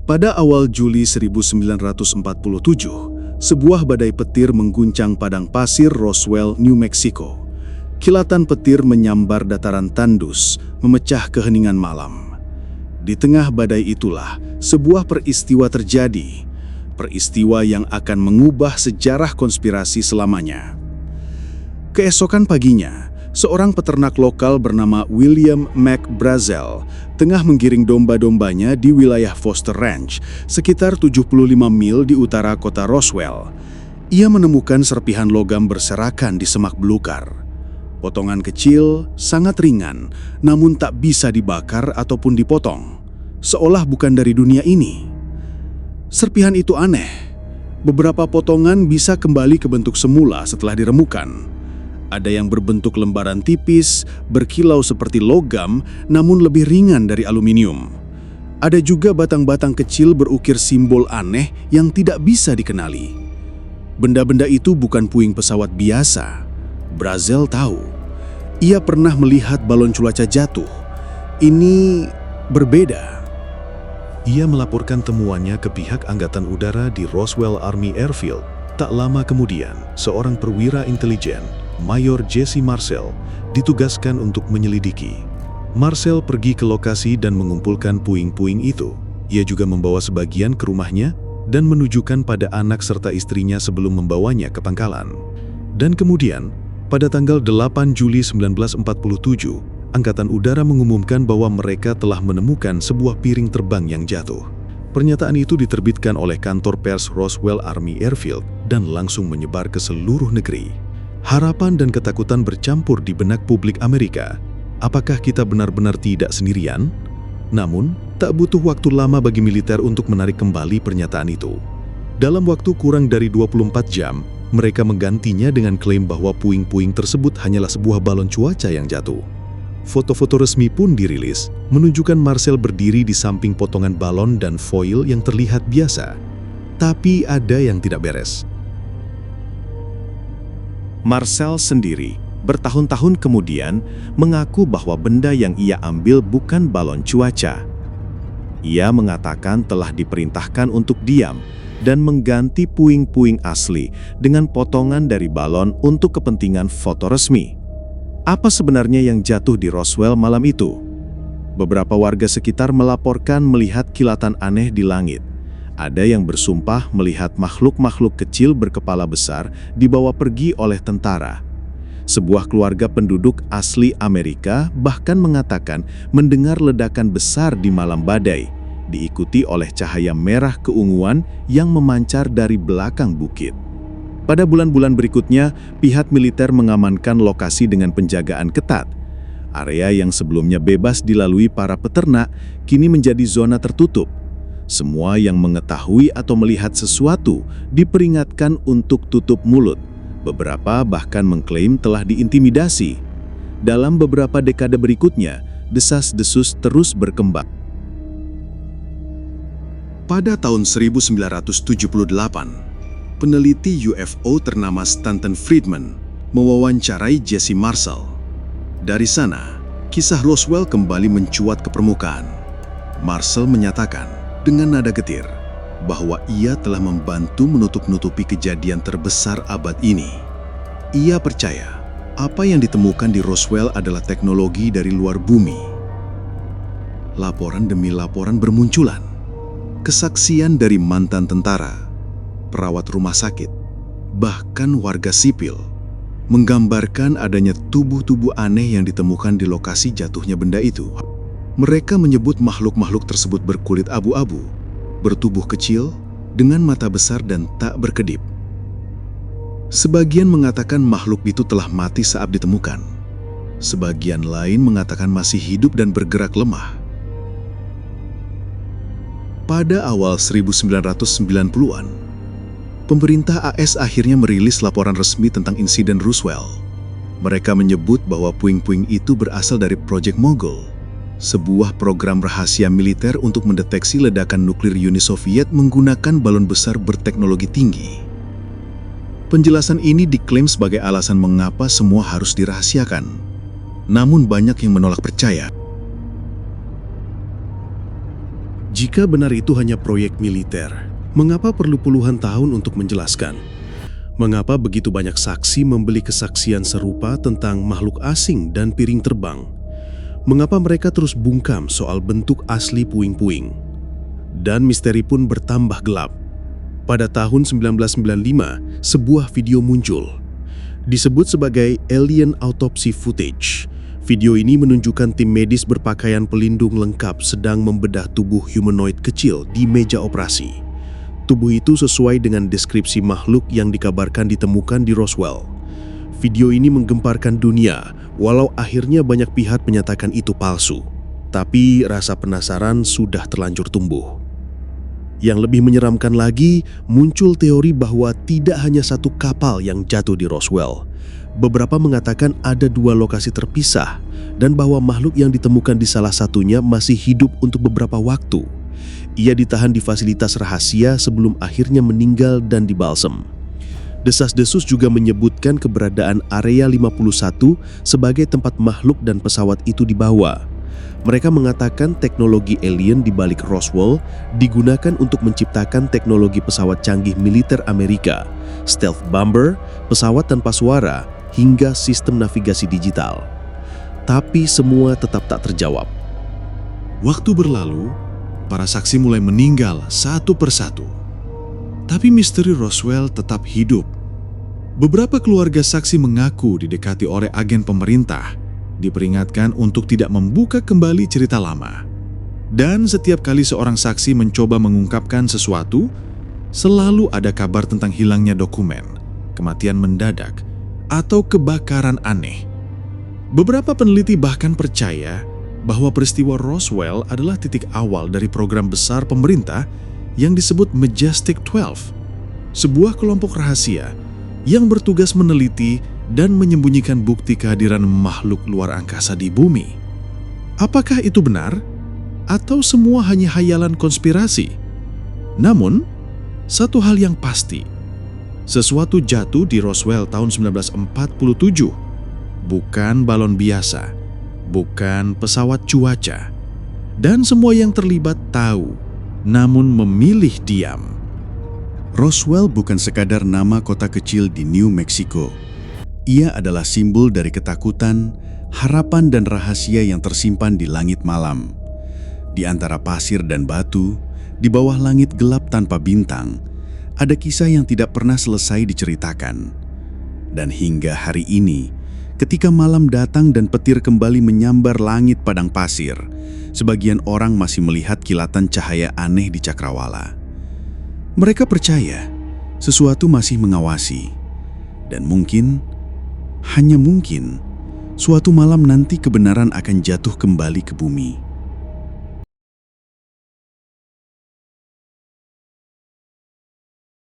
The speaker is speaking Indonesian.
Pada awal Juli 1947, sebuah badai petir mengguncang padang pasir Roswell, New Mexico. Kilatan petir menyambar dataran tandus, memecah keheningan malam. Di tengah badai itulah, sebuah peristiwa terjadi. Peristiwa yang akan mengubah sejarah konspirasi selamanya. Keesokan paginya, seorang peternak lokal bernama William McBrazel tengah menggiring domba-dombanya di wilayah Foster Ranch, sekitar 75 mil di utara kota Roswell. Ia menemukan serpihan logam berserakan di semak belukar. Potongan kecil, sangat ringan, namun tak bisa dibakar ataupun dipotong, seolah bukan dari dunia ini. Serpihan itu aneh. Beberapa potongan bisa kembali ke bentuk semula setelah diremukan. Ada yang berbentuk lembaran tipis, berkilau seperti logam, namun lebih ringan dari aluminium. Ada juga batang-batang kecil berukir simbol aneh yang tidak bisa dikenali. Benda-benda itu bukan puing pesawat biasa. Brazel tahu. Ia pernah melihat balon cuaca jatuh. Ini berbeda. Ia melaporkan temuannya ke pihak Angkatan Udara di Roswell Army Airfield. Tak lama kemudian, seorang perwira intelijen, Mayor Jesse Marcel, ditugaskan untuk menyelidiki. Marcel pergi ke lokasi dan mengumpulkan puing-puing itu. Ia juga membawa sebagian ke rumahnya dan menunjukkan pada anak serta istrinya sebelum membawanya ke pangkalan. Dan kemudian, pada tanggal 8 Juli 1947, Angkatan Udara mengumumkan bahwa mereka telah menemukan sebuah piring terbang yang jatuh. Pernyataan itu diterbitkan oleh kantor pers Roswell Army Airfield dan langsung menyebar ke seluruh negeri. Harapan dan ketakutan bercampur di benak publik Amerika. Apakah kita benar-benar tidak sendirian? Namun, tak butuh waktu lama bagi militer untuk menarik kembali pernyataan itu. Dalam waktu kurang dari 24 jam, mereka menggantinya dengan klaim bahwa puing-puing tersebut hanyalah sebuah balon cuaca yang jatuh. Foto-foto resmi pun dirilis, menunjukkan Marcel berdiri di samping potongan balon dan foil yang terlihat biasa. Tapi ada yang tidak beres. Marcel sendiri bertahun-tahun kemudian mengaku bahwa benda yang ia ambil bukan balon cuaca. Ia mengatakan telah diperintahkan untuk diam dan mengganti puing-puing asli dengan potongan dari balon untuk kepentingan foto resmi. Apa sebenarnya yang jatuh di Roswell malam itu? Beberapa warga sekitar melaporkan melihat kilatan aneh di langit. Ada yang bersumpah melihat makhluk-makhluk kecil berkepala besar dibawa pergi oleh tentara. Sebuah keluarga penduduk asli Amerika bahkan mengatakan mendengar ledakan besar di malam badai, diikuti oleh cahaya merah keunguan yang memancar dari belakang bukit. Pada bulan-bulan berikutnya, pihak militer mengamankan lokasi dengan penjagaan ketat. Area yang sebelumnya bebas dilalui para peternak kini menjadi zona tertutup. Semua yang mengetahui atau melihat sesuatu diperingatkan untuk tutup mulut. Beberapa bahkan mengklaim telah diintimidasi. Dalam beberapa dekade berikutnya, desas-desus terus berkembang. Pada tahun 1978, peneliti UFO ternama Stanton Friedman mewawancarai Jesse Marcel. Dari sana, kisah Roswell kembali mencuat ke permukaan. Marcel menyatakan dengan nada getir bahwa ia telah membantu menutup-nutupi kejadian terbesar abad ini. Ia percaya apa yang ditemukan di Roswell adalah teknologi dari luar bumi. Laporan demi laporan bermunculan. Kesaksian dari mantan tentara, perawat rumah sakit, bahkan warga sipil menggambarkan adanya tubuh-tubuh aneh yang ditemukan di lokasi jatuhnya benda itu. Mereka menyebut makhluk-makhluk tersebut berkulit abu-abu, bertubuh kecil, dengan mata besar dan tak berkedip. Sebagian mengatakan makhluk itu telah mati saat ditemukan. Sebagian lain mengatakan masih hidup dan bergerak lemah. Pada awal 1990-an, pemerintah AS akhirnya merilis laporan resmi tentang insiden Roswell. Mereka menyebut bahwa puing-puing itu berasal dari Project Mogul, sebuah program rahasia militer untuk mendeteksi ledakan nuklir Uni Soviet menggunakan balon besar berteknologi tinggi. Penjelasan ini diklaim sebagai alasan mengapa semua harus dirahasiakan. Namun banyak yang menolak percaya. Jika benar itu hanya proyek militer, mengapa perlu puluhan tahun untuk menjelaskan? Mengapa begitu banyak saksi membeli kesaksian serupa tentang makhluk asing dan piring terbang? Mengapa mereka terus bungkam soal bentuk asli puing-puing? Dan misteri pun bertambah gelap. Pada tahun 1995, sebuah video muncul. Disebut sebagai Alien Autopsy Footage. Video ini menunjukkan tim medis berpakaian pelindung lengkap sedang membedah tubuh humanoid kecil di meja operasi. Tubuh itu sesuai dengan deskripsi makhluk yang dikabarkan ditemukan di Roswell. Video ini menggemparkan dunia, walau akhirnya banyak pihak menyatakan itu palsu. Tapi rasa penasaran sudah terlanjur tumbuh. Yang lebih menyeramkan lagi, muncul teori bahwa tidak hanya satu kapal yang jatuh di Roswell. Beberapa mengatakan ada 2 lokasi terpisah, dan bahwa makhluk yang ditemukan di salah satunya masih hidup untuk beberapa waktu. Ia ditahan di fasilitas rahasia sebelum akhirnya meninggal dan dibalsem. Desas-desus juga menyebutkan keberadaan Area 51 sebagai tempat makhluk dan pesawat itu dibawa. Mereka mengatakan teknologi alien di balik Roswell digunakan untuk menciptakan teknologi pesawat canggih militer Amerika, stealth bomber, pesawat tanpa suara, hingga sistem navigasi digital. Tapi semua tetap tak terjawab. Waktu berlalu, para saksi mulai meninggal satu persatu. Tapi misteri Roswell tetap hidup. Beberapa keluarga saksi mengaku didekati oleh agen pemerintah, diperingatkan untuk tidak membuka kembali cerita lama. Dan setiap kali seorang saksi mencoba mengungkapkan sesuatu, selalu ada kabar tentang hilangnya dokumen, kematian mendadak, atau kebakaran aneh. Beberapa peneliti bahkan percaya bahwa peristiwa Roswell adalah titik awal dari program besar pemerintah yang disebut Majestic 12, sebuah kelompok rahasia yang bertugas meneliti dan menyembunyikan bukti kehadiran makhluk luar angkasa di bumi. Apakah itu benar? Atau semua hanya hayalan konspirasi? Namun, satu hal yang pasti, sesuatu jatuh di Roswell tahun 1947, bukan balon biasa, bukan pesawat cuaca, dan semua yang terlibat tahu, namun memilih diam. Roswell bukan sekadar nama kota kecil di New Mexico. Ia adalah simbol dari ketakutan, harapan dan rahasia yang tersimpan di langit malam. Di antara pasir dan batu, di bawah langit gelap tanpa bintang, ada kisah yang tidak pernah selesai diceritakan. Dan hingga hari ini, ketika malam datang dan petir kembali menyambar langit padang pasir, sebagian orang masih melihat kilatan cahaya aneh di cakrawala. Mereka percaya sesuatu masih mengawasi, dan mungkin, hanya mungkin, suatu malam nanti kebenaran akan jatuh kembali ke bumi.